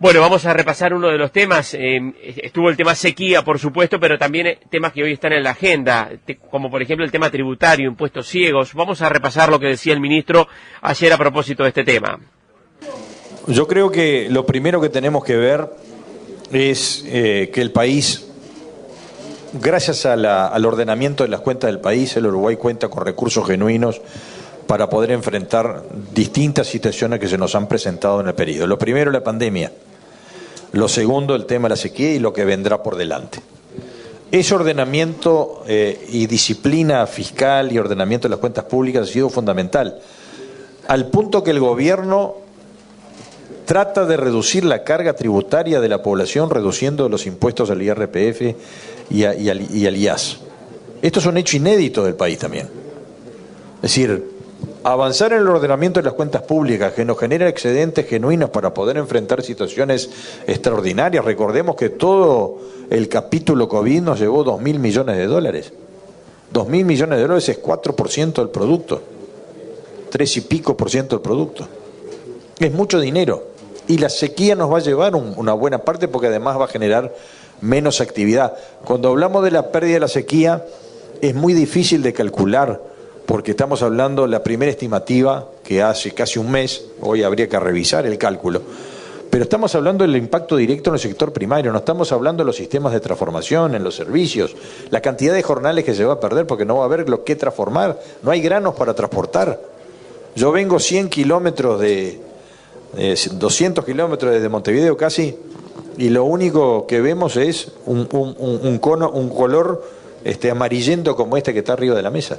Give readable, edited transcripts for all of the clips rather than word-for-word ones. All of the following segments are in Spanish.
Bueno, vamos a repasar uno de los temas. Estuvo el tema sequía, por supuesto, pero también temas que hoy están en la agenda, como por ejemplo el tema tributario, impuestos ciegos. Vamos a repasar lo que decía el ministro ayer a propósito de este tema. Yo creo que lo primero que tenemos que ver es que el país, gracias al ordenamiento de las cuentas del país, el Uruguay cuenta con recursos genuinos para poder enfrentar distintas situaciones que se nos han presentado en el periodo. Lo primero, la pandemia. Lo segundo, el tema de la sequía y lo que vendrá por delante. Ese ordenamiento y disciplina fiscal y ordenamiento de las cuentas públicas ha sido fundamental, al punto que el gobierno trata de reducir la carga tributaria de la población, reduciendo los impuestos al IRPF y al IAS. Esto es un hecho inédito del país también. Es decir, avanzar en el ordenamiento de las cuentas públicas que nos genera excedentes genuinos para poder enfrentar situaciones extraordinarias. Recordemos que todo el capítulo COVID nos llevó 2.000 millones de dólares. 2.000 millones de dólares es 4% del producto. 3 y pico por ciento del producto. Es mucho dinero. Y la sequía nos va a llevar una buena parte porque además va a generar menos actividad. Cuando hablamos de la pérdida de la sequía, es muy difícil de calcular, porque estamos hablando, la primera estimativa, que hace casi un mes, hoy habría que revisar el cálculo, pero estamos hablando del impacto directo en el sector primario, no estamos hablando de los sistemas de transformación, en los servicios, la cantidad de jornales que se va a perder porque no va a haber lo que transformar, no hay granos para transportar. Yo vengo 100 kilómetros 200 kilómetros desde Montevideo casi, y lo único que vemos es un color amarillento como este que está arriba de la mesa.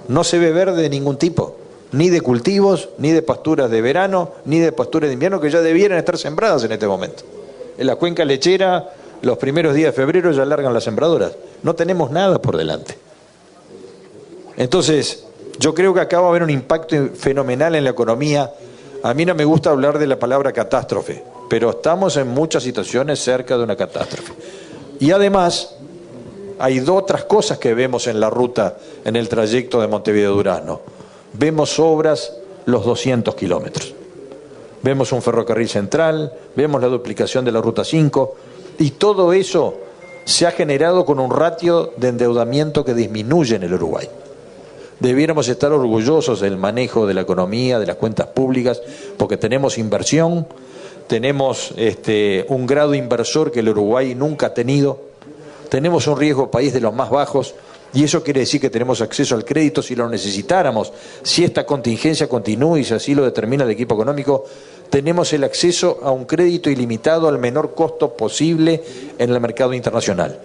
No se ve verde de ningún tipo, ni de cultivos, ni de pasturas de verano, ni de pasturas de invierno que ya debieran estar sembradas en este momento. En la cuenca lechera, los primeros días de febrero ya largan las sembradoras. No tenemos nada por delante. Entonces, yo creo que acá va a haber un impacto fenomenal en la economía. A mí no me gusta hablar de la palabra catástrofe, pero estamos en muchas situaciones cerca de una catástrofe. Y además, hay otras cosas que vemos en la ruta, en el trayecto de Montevideo a Durazno. Vemos obras los 200 kilómetros. Vemos un ferrocarril central, vemos la duplicación de la Ruta 5, y todo eso se ha generado con un ratio de endeudamiento que disminuye en el Uruguay. Debiéramos estar orgullosos del manejo de la economía, de las cuentas públicas, porque tenemos inversión, tenemos un grado inversor que el Uruguay nunca ha tenido. Tenemos un riesgo país de los más bajos y eso quiere decir que tenemos acceso al crédito si lo necesitáramos. Si esta contingencia continúa y si así lo determina el equipo económico, tenemos el acceso a un crédito ilimitado al menor costo posible en el mercado internacional.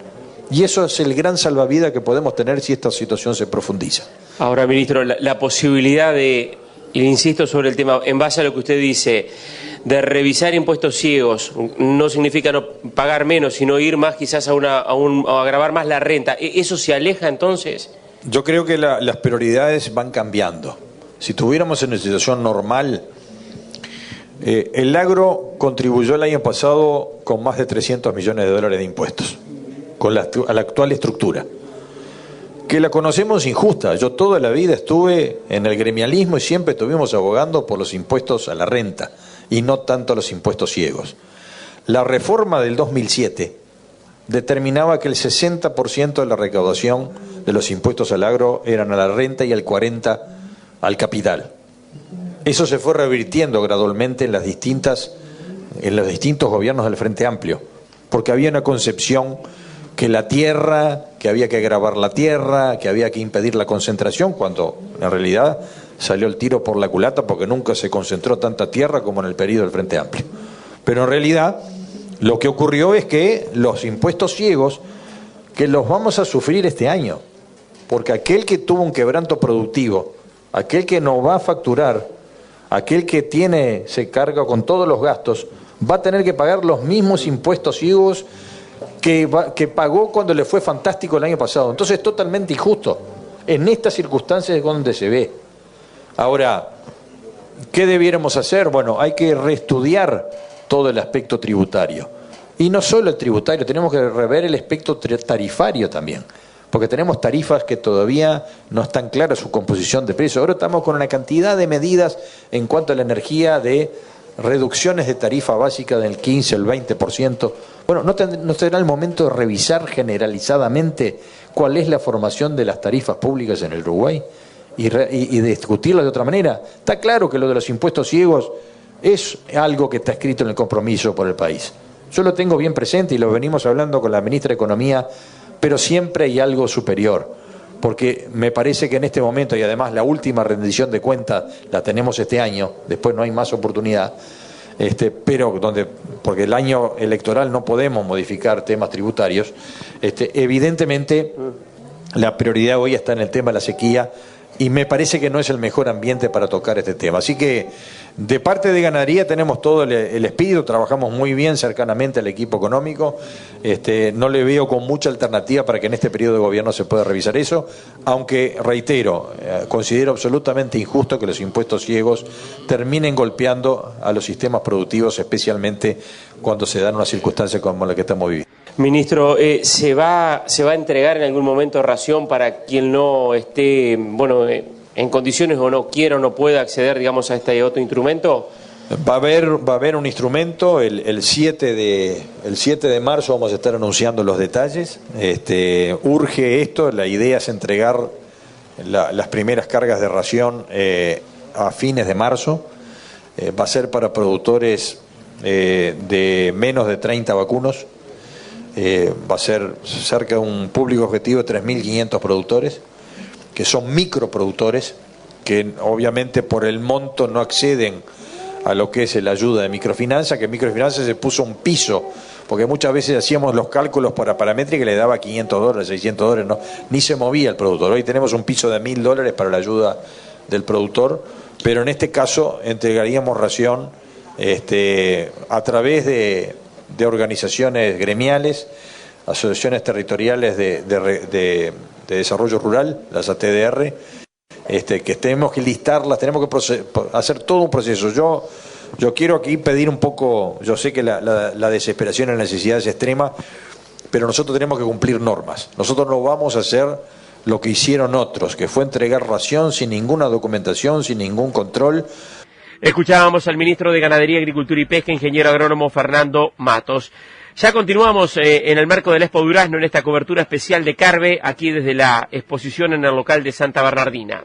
Y eso es el gran salvavidas que podemos tener si esta situación se profundiza. Ahora, ministro, la posibilidad de, insisto sobre el tema, en base a lo que usted dice, de revisar impuestos ciegos, no significa no pagar menos, sino ir más quizás a agravar más la renta. ¿Eso se aleja entonces? Yo creo que las prioridades van cambiando. Si tuviéramos en una situación normal, el agro contribuyó el año pasado con más de 300 millones de dólares de impuestos, con la actual estructura, que la conocemos injusta. Yo toda la vida estuve en el gremialismo y siempre estuvimos abogando por los impuestos a la renta y no tanto los impuestos ciegos. La reforma del 2007 determinaba que el 60% de la recaudación de los impuestos al agro eran a la renta y el 40% al capital. Eso se fue revirtiendo gradualmente en los distintos gobiernos del Frente Amplio, porque había una concepción que la tierra, que había que gravar la tierra, que había que impedir la concentración, cuando en realidad salió el tiro por la culata porque nunca se concentró tanta tierra como en el periodo del Frente Amplio. Pero en realidad lo que ocurrió es que los impuestos ciegos, que los vamos a sufrir este año, porque aquel que tuvo un quebranto productivo, aquel que no va a facturar, aquel que se carga con todos los gastos, va a tener que pagar los mismos impuestos ciegos que pagó cuando le fue fantástico el año pasado. Entonces es totalmente injusto. En estas circunstancias es donde se ve. Ahora, ¿qué debiéramos hacer? Bueno, hay que reestudiar todo el aspecto tributario. Y no solo el tributario, tenemos que rever el aspecto tarifario también. Porque tenemos tarifas que todavía no están claras su composición de precios. Ahora estamos con una cantidad de medidas en cuanto a la energía de reducciones de tarifa básica del 15, el 20%. Bueno, ¿no será el momento de revisar generalizadamente cuál es la formación de las tarifas públicas en el Uruguay y discutirla de otra manera? Está claro que lo de los impuestos ciegos es algo que está escrito en el compromiso por el país. Yo lo tengo bien presente y lo venimos hablando con la ministra de Economía, pero siempre hay algo superior, porque me parece que en este momento, y además la última rendición de cuentas la tenemos este año, después no hay más oportunidad, pero porque el año electoral no podemos modificar temas tributarios, evidentemente la prioridad hoy está en el tema de la sequía, y me parece que no es el mejor ambiente para tocar este tema. Así que de parte de Ganadería tenemos todo el espíritu, trabajamos muy bien cercanamente al equipo económico, no le veo con mucha alternativa para que en este periodo de gobierno se pueda revisar eso, aunque reitero, considero absolutamente injusto que los impuestos ciegos terminen golpeando a los sistemas productivos, especialmente cuando se dan unas circunstancias como la que estamos viviendo. Ministro, ¿se va a entregar en algún momento ración para quien no esté, en condiciones o no quiera o no pueda acceder, digamos, a este otro instrumento? Va a haber un instrumento, el 7 de marzo vamos a estar anunciando los detalles. Urge esto, la idea es entregar las primeras cargas de ración a fines de marzo. Va a ser para productores de menos de 30 vacunos. Va a ser cerca de un público objetivo de 3.500 productores, que son microproductores, que obviamente por el monto no acceden a lo que es la ayuda de microfinanza, que microfinanza se puso un piso, porque muchas veces hacíamos los cálculos para paramétrica que le daba $500, $600, no, ni se movía el productor. Hoy tenemos un piso de $1.000 para la ayuda del productor, pero en este caso entregaríamos ración a través de organizaciones gremiales, asociaciones territoriales de desarrollo rural, las ATDR, que tenemos que listarlas, tenemos que hacer todo un proceso. Yo quiero aquí pedir un poco, yo sé que la desesperación y la necesidad es extrema, pero nosotros tenemos que cumplir normas. Nosotros no vamos a hacer lo que hicieron otros, que fue entregar ración sin ninguna documentación, sin ningún control. Escuchábamos al ministro de Ganadería, Agricultura y Pesca, ingeniero agrónomo Fernando Matos. Ya continuamos en el marco del Expo Durazno en esta cobertura especial de CARBE, aquí desde la exposición en el local de Santa Bernardina.